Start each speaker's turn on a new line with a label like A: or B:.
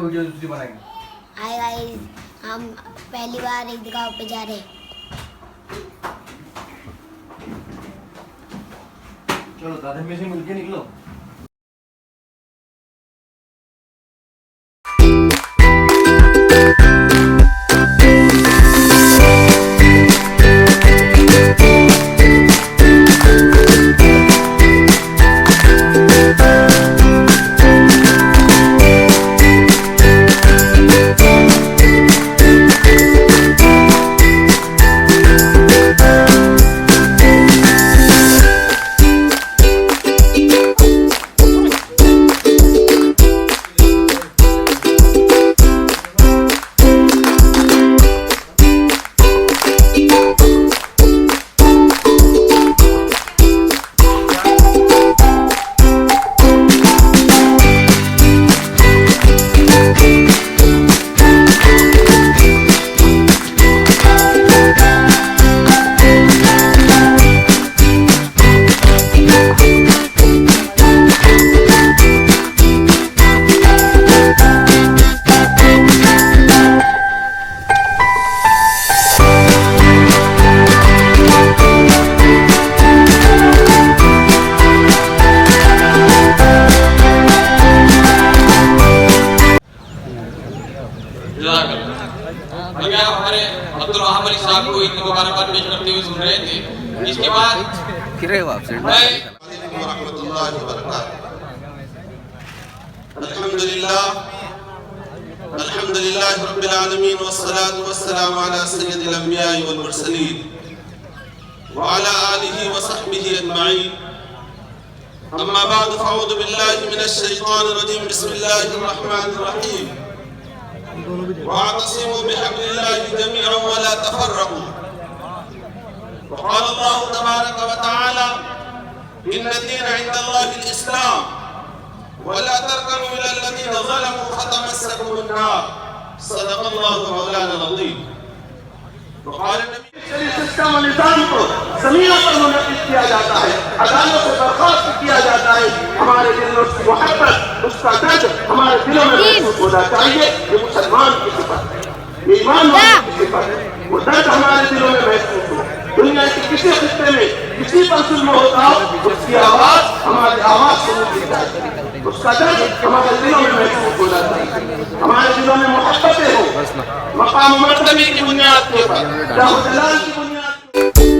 A: Video दूसरी बनाएंगे।
B: Hi guys, हम पहली बार ईदगाह पे जा रहे हैं।
A: चलो दादा में से मिलके निकलो।
C: अभी आप हमारे अब्दुल वहाब अली साहब को ईद मुबारकबाद पेश करते हुए सुन रहे थे। इसके बाद अल्हम्दुलिल्लाह रब्बिल आलमीन वस्सलातु वस्सलामु अला सय्यिदिल अंबिया'i वल मुरसलीन व अला आलिहि व सहबिहि अजमईन। अम्मा बाद फअऊज़ु बिल्लाहि मिनश शैतानिर रजीम। बिस्मिल्लाहिर रहमानिर रहीम। वातसिमू बिहब्लिल्लाहि जमीअन व ला तफर्रकू। वक़ाल अल्लाहु तबारक व तआला इन्न दीन इंदल्लाहिल इस्लाम व ला तरकनू इलल लज़ीना ज़लमू फतमस्सकुमुन नार। सदक़ल्लाहु मौलाना अज़ीम। वक़ाल नबी
D: सिस्टम और निज़ाम को ज़मीनों पर मुनक़िद किया जाता है, अदालतों से बर्खास्त किया जाता है। हमारे दिल में उसकी मोहब्बत, उसका दर्द हमारे दिलों में महसूस होना चाहिए। ये मुसलमान की सिफत है, ये ईमान वाले की सिफत है। वो दर्द हमारे दिलों में महसूस हो। दुनिया के किसी खित्ते में किसी पर जुल्म होता हो, उसकी आवाज़ हमारी आवाज़ सुननी चाहिए। उसका दर्द हमारे दिलों में महसूस होना चाहिए। हमारे दिलों में मोहब्बतें हो, मकाम मर्तबे की बुनियाद के ऊपर, जाह जलाल की बुनियाद।